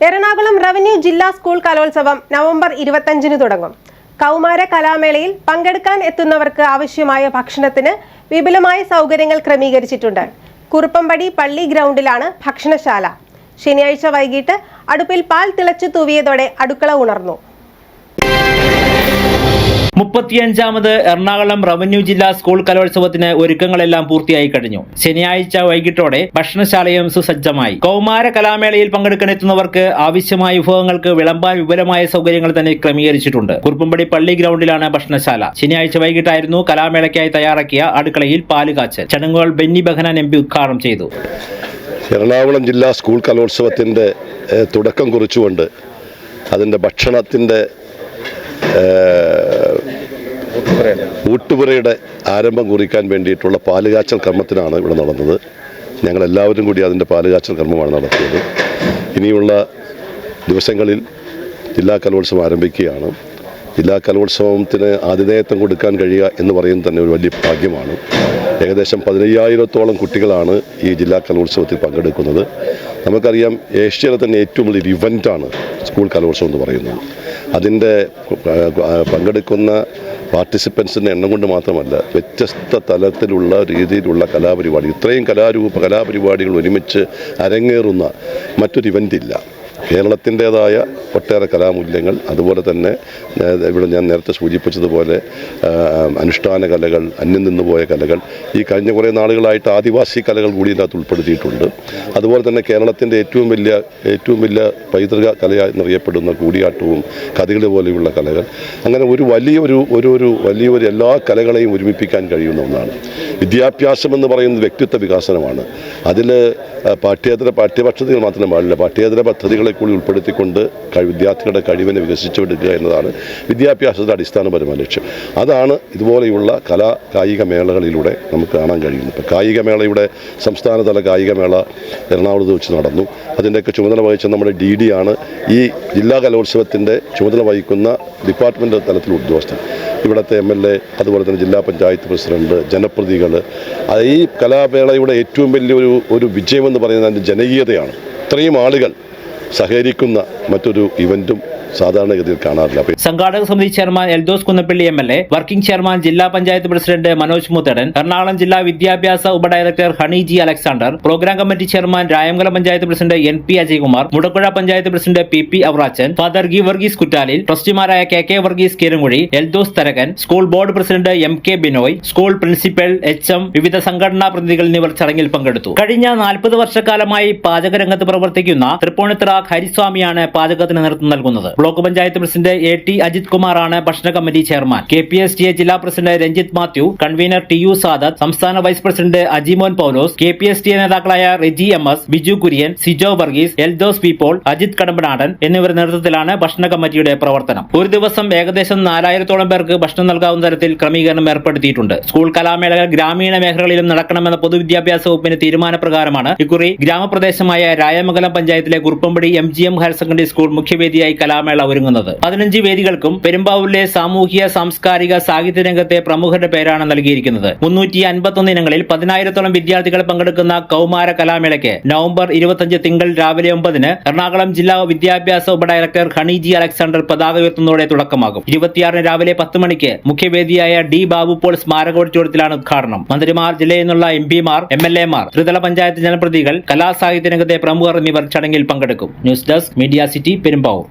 Ernakulam revenue ജില്ലാ school കലോത്സവം November 25-ന് തുടങ്ങും. കൗമാര കലാമേളയിൽ പങ്കെടുക്കാൻ എത്തുന്നവർക്ക് ആവശ്യമായ ഭക്ഷണത്തിന് വിപുലമായ സൗകര്യങ്ങൾ ക്രമീകരിച്ചിട്ടുണ്ട്. കുറുപ്പംപടി പള്ളി ഗ്രൗണ്ടിലാണ് ഭക്ഷണശാല. ശനിയാഴ്ച വൈകിട്ട് അടുപ്പിൽ പാൽ തിളച്ചു തൂവിയതോടെ അടുക്കള ഉണർന്നു. 35ാമത് എറണാകുളം റവന്യൂ ജില്ലാ സ്കൂൾ കലോത്സവത്തിന് ഒരുക്കങ്ങളെല്ലാം പൂർത്തിയായി കഴിഞ്ഞു. ശനിയാഴ്ച വൈകിട്ടോടെ ഭക്ഷണശാലയും സുസജ്ജമായി. കൗമാര കലാമേളയിൽ പങ്കെടുക്കാനെത്തുന്നവർക്ക് ആവശ്യമായ വിഭവങ്ങൾക്ക് വിളമ്പാൻ വിപുലമായ സൗകര്യങ്ങൾ തന്നെ ക്രമീകരിച്ചിട്ടുണ്ട്. കുറുപ്പംപടി പള്ളി ഗ്രൗണ്ടിലാണ് ഭക്ഷണശാല. ശനിയാഴ്ച വൈകിട്ടായിരുന്നു കലാമേളയ്ക്കായി തയ്യാറാക്കിയ അടുക്കളയിൽ പാലുകാച്ചൽ. ചടങ്ങുകൾ ബെന്നി ബെഹനാൻ MP ഉദ്ഘാടനം ചെയ്തു. എറണാകുളം ജില്ലാ സ്കൂൾ കലോത്സവത്തിന്റെ തുടക്കം കുറിച്ചുകൊണ്ട് അതിന്റെ ഭക്ഷണത്തിന്റെ ഊട്ടുപുരയുടെ ആരംഭം കുറിക്കാൻ വേണ്ടിയിട്ടുള്ള പാലുകാച്ചൽ കർമ്മത്തിനാണ് ഇവിടെ നടന്നത്. ഞങ്ങളെല്ലാവരും കൂടി അതിൻ്റെ പാലുകാച്ചൽ കർമ്മമാണ് നടത്തിയത്. ഇനിയുള്ള ദിവസങ്ങളിൽ ജില്ലാ കലോത്സവം ആരംഭിക്കുകയാണ്. ജില്ലാ കലോത്സവത്തിന് ആതിഥേയത്വം കൊടുക്കാൻ കഴിയുക എന്ന് പറയുന്നത് തന്നെ ഒരു വലിയ ഭാഗ്യമാണ്. ഏകദേശം 15,000-ഓളം കുട്ടികളാണ് ഈ ജില്ലാ കലോത്സവത്തിൽ പങ്കെടുക്കുന്നത്. നമുക്കറിയാം, ഏഷ്യയിലെ തന്നെ ഏറ്റവും വലിയൊരു ഇവൻ്റാണ് സ്കൂൾ കലോത്സവം എന്ന് പറയുന്നത്. അതിൻ്റെ പങ്കെടുക്കുന്ന പാർട്ടിസിപ്പൻസിൻ്റെ എണ്ണം കൊണ്ട് മാത്രമല്ല, വ്യത്യസ്ത തലത്തിലുള്ള രീതിയിലുള്ള കലാപരിപാടി, ഇത്രയും കലാപരിപാടികൾ ഒരുമിച്ച് അരങ്ങേറുന്ന മറ്റൊരു ഇവൻ്റില്ല. കേരളത്തിൻ്റേതായ ഒട്ടേറെ കലാമൂല്യങ്ങൾ, അതുപോലെ തന്നെ ഇവിടെ ഞാൻ നേരത്തെ സൂചിപ്പിച്ചതുപോലെ അനുഷ്ഠാന കലകൾ, അന്യം നിന്നുപോയ കലകൾ, ഈ കഴിഞ്ഞ കുറേ നാളുകളായിട്ട് ആദിവാസി കലകൾ കൂടി ഇതിനകത്ത് ഉൾപ്പെടുത്തിയിട്ടുണ്ട്. അതുപോലെ തന്നെ കേരളത്തിൻ്റെ ഏറ്റവും വലിയ പൈതൃക കലയെന്നറിയപ്പെടുന്ന കൂടിയാട്ടവും കഥകളി പോലെയുള്ള കലകൾ, അങ്ങനെ ഒരു വലിയൊരു എല്ലാ കലകളെയും ഒരുമിപ്പിക്കാൻ കഴിയുന്ന ഒന്നാണ്. വിദ്യാഭ്യാസം എന്ന് പറയുന്നത് വ്യക്തിത്വ വികാസനമാണ്. അതിൽ പാഠ്യപദ്ധതികൾ മാത്രം പാടില്ല, പാഠ്യേതര പദ്ധതികളെ കൂടി ഉൾപ്പെടുത്തിക്കൊണ്ട് വിദ്യാർത്ഥികളുടെ കഴിവിനെ വികസിച്ചെടുക്കുക എന്നതാണ് വിദ്യാഭ്യാസത്തിന്റെ അടിസ്ഥാനപരമായ ലക്ഷ്യം. അതാണ് ഇതുപോലെയുള്ള കായിക മേളകളിലൂടെ നമുക്ക് കാണാൻ കഴിയുന്നത്. ഇപ്പോൾ കായികമേളയുടെ സംസ്ഥാനതല കായികമേള എറണാകുളത്ത് വെച്ച് നടന്നു. അതിൻ്റെയൊക്കെ ചുമതല വഹിച്ച നമ്മുടെ DD ആണ് ഈ ജില്ലാ കലോത്സവത്തിൻ്റെ ചുമതല വഹിക്കുന്ന ഡിപ്പാർട്ട്മെൻ്റ് തലത്തിൽ ഉദ്യോഗസ്ഥൻ. ഇവിടുത്തെ MLA, അതുപോലെ തന്നെ ജില്ലാ പഞ്ചായത്ത് പ്രസിഡന്റ്, ജനപ്രതിനിധികൾ. ഈ കലാമേളയുടെ ഏറ്റവും വലിയൊരു വിജയമെന്ന് പറയുന്നത് അതിൻ്റെ ജനകീയതയാണ്. ഇത്രയും ആളുകൾ സഹകരിക്കുന്ന മറ്റൊരു ഇവന്റും സാധാരണഗതിയിൽ കാണാറില്ല. സംഘാടക സമിതി chairman Eldhose Kunnappilly MLA, working chairman ജില്ലാ പഞ്ചായത്ത് പ്രസിഡന്റ് മനോജ് മുത്തടൻ, എറണാകുളം ജില്ലാ വിദ്യാഭ്യാസ ഉപഡയറക്ടർ Honey G. Alexander, program committee chairman Rayamangalam panchayat president NP Ajaykumar, Mudakkuzha panchayat president PP Avarachan, father G. Varghese Kuttalil, ട്രസ്റ്റിമാരായ KK Varghese Keerankuzhi, Eldhose Tharakan, school board president MK Binoy, school principal HM, വിവിധ സംഘടനാ പ്രതിനിധികൾ എന്നിവർ ചടങ്ങിൽ പങ്കെടുത്തു. കഴിഞ്ഞ 40 വർഷക്കാലമായി പാചകരംഗത്ത് പ്രവർത്തിക്കുന്ന തൃപ്പൂണിത്തുറ ഹരിസ്വാമിയാണ് പാചകത്തിന് നേതൃത്വം നൽകുന്നത്. Block panchayat president AT Ajith കുമാറാണ് ഭക്ഷണ കമ്മിറ്റി ചെയർമാൻ. KPSTA ജില്ലാ president Ranjith Mathew, convener TU Sadath, സംസ്ഥാന vice president Ajimon Paulose, KPSTA നേതാക്കളായ റെജി MS, ബിജു കുര്യൻ, സിജോ വർഗീസ്, എൽദോസ് പീപ്പോൾ, അജിത് കടമ്പനാടൻ എന്നിവരുടെ നേതൃത്വത്തിലാണ് ഭക്ഷണ കമ്മിറ്റിയുടെ പ്രവർത്തനം. ഒരു ദിവസം ഏകദേശം 4,000-ഓളം പേർക്ക് ഭക്ഷണം നൽകാവുന്ന തരത്തിൽ ക്രമീകരണം ഏർപ്പെടുത്തിയിട്ടുണ്ട്. സ്കൂൾ കലാമേളകൾ ഗ്രാമീണ മേഖലകളിലും നടക്കണമെന്ന പൊതുവിദ്യാഭ്യാസ വകുപ്പിന്റെ തീരുമാനപ്രകാരമാണ് ഇക്കുറി ഗ്രാമപ്രദേശമായ രായമംഗലം പഞ്ചായത്തിലെ Kuruppampady MGM higher secondary school മുഖ്യവേദിയായി കലാമേള ഒരുങ്ങുന്നത്. 15 വേദികൾക്കും പെരുമ്പാവൂരിലെ സാമൂഹ്യ സാംസ്കാരിക സാഹിത്യ രംഗത്തെ പ്രമുഖരുടെ പേരാണ് നൽകിയിരിക്കുന്നത്. 351 ഇനങ്ങളിൽ 10,000-ഓളം വിദ്യാർത്ഥികൾ പങ്കെടുക്കുന്ന കൗമാര കലാമേളയ്ക്ക് നവംബർ 25 തിങ്കൾ രാവിലെ 9-ന് എറണാകുളം ജില്ലാ വിദ്യാഭ്യാസ ഉപഡയറക്ടർ ഹണി G. അലക്സാണ്ടർ പതാക ഉയർത്തുന്നതോടെ തുടക്കമാകും. 26-ന് രാവിലെ 10 മണിക്ക് മുഖ്യവേദിയായ D. ബാബു പോൾ സ്മാരക ഓഡിറ്റോറിയത്തിലാണ് ഉദ്ഘാടനം. മന്ത്രിമാർ, ജില്ലയിൽ നിന്നുള്ള MPമാർ, MLAമാർ, ത്രിതല പഞ്ചായത്ത് ജനപ്രതിനിധികൾ, കലാസാഹിത്യ രംഗത്തെ പ്രമുഖർ എന്നിവർ ചടങ്ങിൽ പങ്കെടുക്കും. News desk, media city, Perumbavoor.